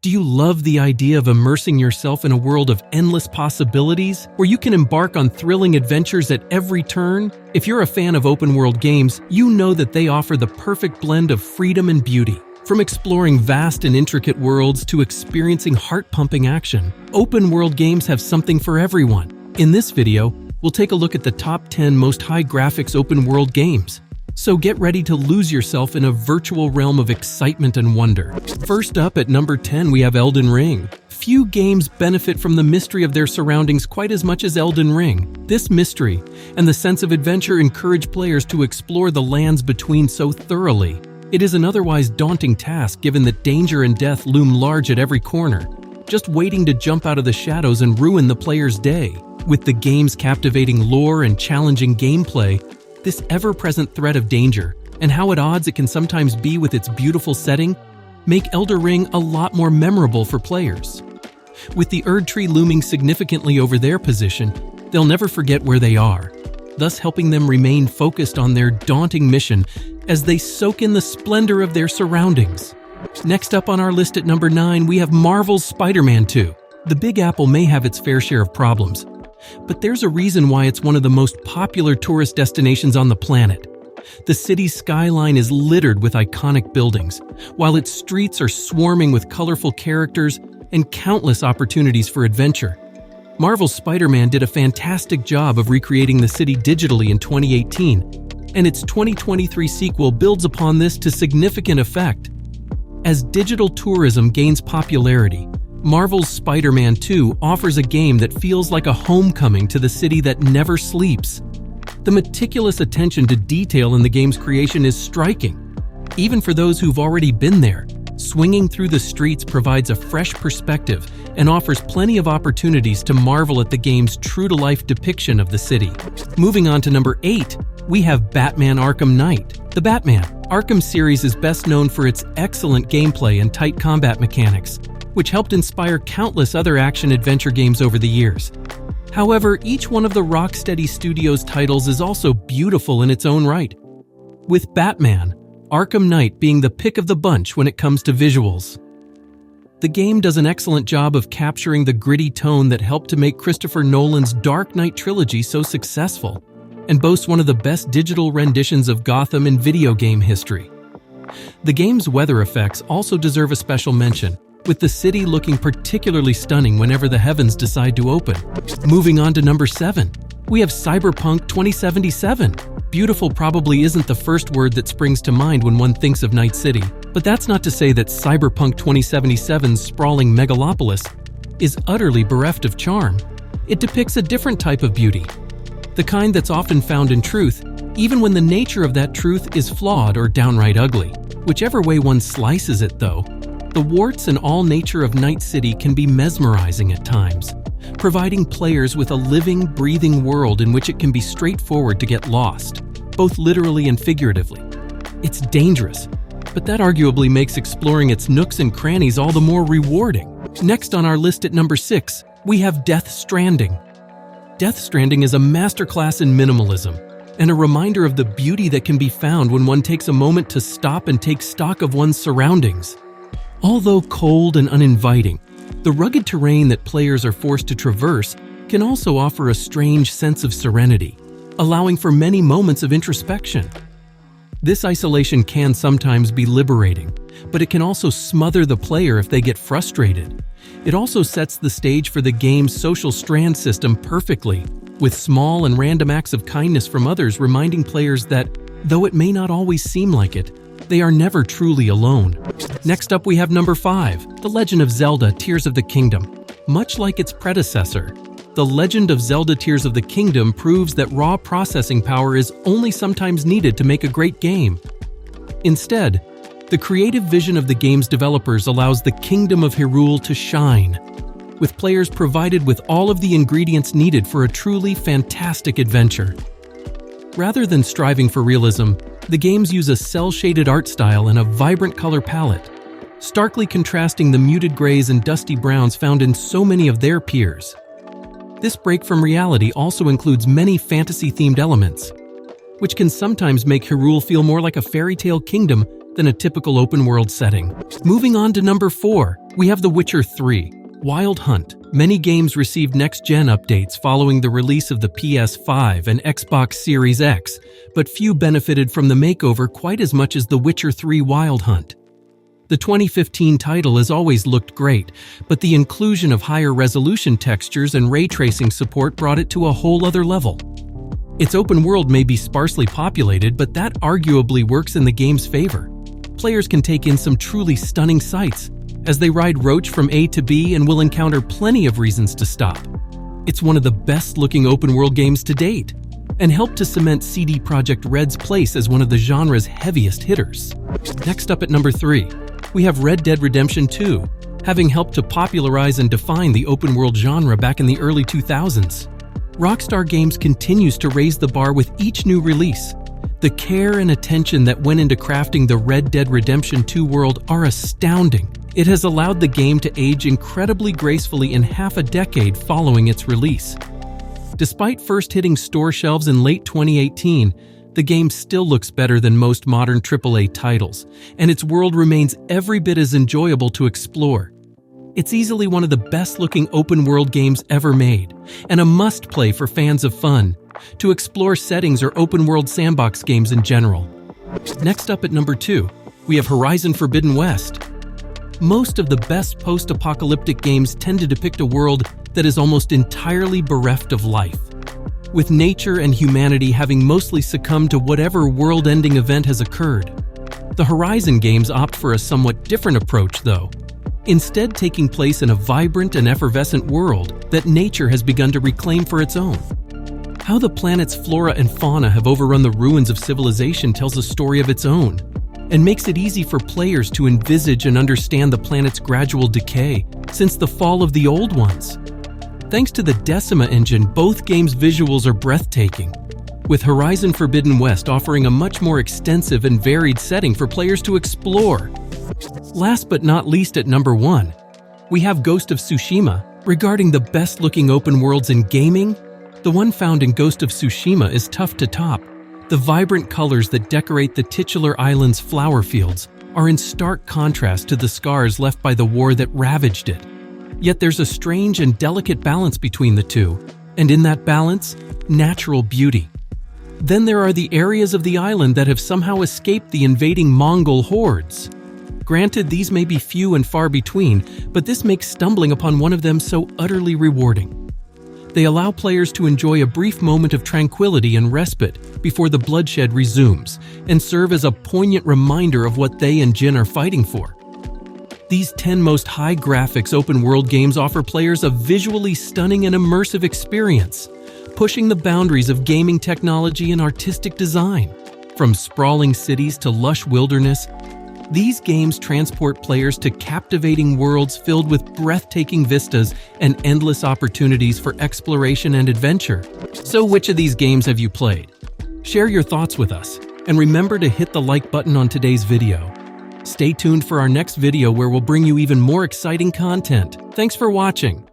Do you love the idea of immersing yourself in a world of endless possibilities, where you can embark on thrilling adventures at every turn? If you're a fan of open-world games, you know that they offer the perfect blend of freedom and beauty. From exploring vast and intricate worlds to experiencing heart-pumping action, open-world games have something for everyone. In this video, we'll take a look at the top 10 most high-graphics open-world games. So get ready to lose yourself in a virtual realm of excitement and wonder. First up at number 10, we have Elden Ring. Few games benefit from the mystery of their surroundings quite as much as Elden Ring. This mystery and the sense of adventure encourage players to explore the lands between so thoroughly. It is an otherwise daunting task given that danger and death loom large at every corner, just waiting to jump out of the shadows and ruin the player's day. With the game's captivating lore and challenging gameplay, this ever-present threat of danger, and how at odds it can sometimes be with its beautiful setting, make Elden Ring a lot more memorable for players. With the Erd Tree looming significantly over their position, they'll never forget where they are, thus helping them remain focused on their daunting mission as they soak in the splendor of their surroundings. Next up on our list at number 9, we have Marvel's Spider-Man 2. The Big Apple may have its fair share of problems, but there's a reason why it's one of the most popular tourist destinations on the planet. The city's skyline is littered with iconic buildings, while its streets are swarming with colorful characters and countless opportunities for adventure. Marvel's Spider-Man did a fantastic job of recreating the city digitally in 2018, and its 2023 sequel builds upon this to significant effect. As digital tourism gains popularity, Marvel's Spider-Man 2 offers a game that feels like a homecoming to the city that never sleeps. The meticulous attention to detail in the game's creation is striking. Even for those who've already been there, swinging through the streets provides a fresh perspective and offers plenty of opportunities to marvel at the game's true-to-life depiction of the city. Moving on to number 8, we have Batman Arkham Knight. The Batman Arkham series is best known for its excellent gameplay and tight combat mechanics, which helped inspire countless other action-adventure games over the years. However, each one of the Rocksteady Studios titles is also beautiful in its own right, with Batman Arkham Knight being the pick of the bunch when it comes to visuals. The game does an excellent job of capturing the gritty tone that helped to make Christopher Nolan's Dark Knight trilogy so successful, and boasts one of the best digital renditions of Gotham in video game history. The game's weather effects also deserve a special mention, with the city looking particularly stunning whenever the heavens decide to open. Moving on to number 7, we have Cyberpunk 2077. Beautiful probably isn't the first word that springs to mind when one thinks of Night City, but that's not to say that Cyberpunk 2077's sprawling megalopolis is utterly bereft of charm. It depicts a different type of beauty, the kind that's often found in truth, even when the nature of that truth is flawed or downright ugly. Whichever way one slices it, though, the warts and all nature of Night City can be mesmerizing at times, providing players with a living, breathing world in which it can be straightforward to get lost, both literally and figuratively. It's dangerous, but that arguably makes exploring its nooks and crannies all the more rewarding. Next on our list at number 6, we have Death Stranding. Death Stranding is a masterclass in minimalism, and a reminder of the beauty that can be found when one takes a moment to stop and take stock of one's surroundings. Although cold and uninviting, the rugged terrain that players are forced to traverse can also offer a strange sense of serenity, allowing for many moments of introspection. This isolation can sometimes be liberating, but it can also smother the player if they get frustrated. It also sets the stage for the game's social strand system perfectly, with small and random acts of kindness from others reminding players that, though it may not always seem like it, they are never truly alone. Next up we have number 5, The Legend of Zelda Tears of the Kingdom. Much like its predecessor, The Legend of Zelda Tears of the Kingdom proves that raw processing power is only sometimes needed to make a great game. Instead, the creative vision of the game's developers allows the Kingdom of Hyrule to shine, with players provided with all of the ingredients needed for a truly fantastic adventure. Rather than striving for realism, the games use a cel-shaded art style and a vibrant color palette, starkly contrasting the muted grays and dusty browns found in so many of their peers. This break from reality also includes many fantasy-themed elements, which can sometimes make Hyrule feel more like a fairy tale kingdom than a typical open-world setting. Moving on to number 4, we have The Witcher 3, Wild Hunt. Many games received next-gen updates following the release of the PS5 and Xbox Series X, but few benefited from the makeover quite as much as The Witcher 3 Wild Hunt. The 2015 title has always looked great, but the inclusion of higher resolution textures and ray tracing support brought it to a whole other level. Its open world may be sparsely populated, but that arguably works in the game's favor. Players can take in some truly stunning sights as they ride Roach from A to B and will encounter plenty of reasons to stop. It's one of the best-looking open-world games to date, and helped to cement CD Projekt Red's place as one of the genre's heaviest hitters. Next up at number 3, we have Red Dead Redemption 2, having helped to popularize and define the open-world genre back in the early 2000s. Rockstar Games continues to raise the bar with each new release. The care and attention that went into crafting the Red Dead Redemption 2 world are astounding. It has allowed the game to age incredibly gracefully in half a decade following its release. Despite first hitting store shelves in late 2018, the game still looks better than most modern AAA titles, and its world remains every bit as enjoyable to explore. It's easily one of the best-looking open-world games ever made, and a must-play for fans of fun, to explore settings or open-world sandbox games in general. Next up at number 2, we have Horizon Forbidden West. Most of the best post-apocalyptic games tend to depict a world that is almost entirely bereft of life, with nature and humanity having mostly succumbed to whatever world-ending event has occurred. The Horizon games opt for a somewhat different approach, though, instead taking place in a vibrant and effervescent world that nature has begun to reclaim for its own. How the planet's flora and fauna have overrun the ruins of civilization tells a story of its own, and makes it easy for players to envisage and understand the planet's gradual decay since the fall of the old ones. Thanks to the Decima engine, both games' visuals are breathtaking, with Horizon Forbidden West offering a much more extensive and varied setting for players to explore. Last but not least at number 1, we have Ghost of Tsushima. Regarding the best-looking open worlds in gaming, the one found in Ghost of Tsushima is tough to top. The vibrant colors that decorate the titular island's flower fields are in stark contrast to the scars left by the war that ravaged it. Yet there's a strange and delicate balance between the two, and in that balance, natural beauty. Then there are the areas of the island that have somehow escaped the invading Mongol hordes. Granted, these may be few and far between, but this makes stumbling upon one of them so utterly rewarding. They allow players to enjoy a brief moment of tranquility and respite before the bloodshed resumes, and serve as a poignant reminder of what they and Jin are fighting for. These 10 most high-graphics open-world games offer players a visually stunning and immersive experience, pushing the boundaries of gaming technology and artistic design. From sprawling cities to lush wilderness, these games transport players to captivating worlds filled with breathtaking vistas and endless opportunities for exploration and adventure. So which of these games have you played? Share your thoughts with us, and remember to hit the like button on today's video. Stay tuned for our next video where we'll bring you even more exciting content. Thanks for watching.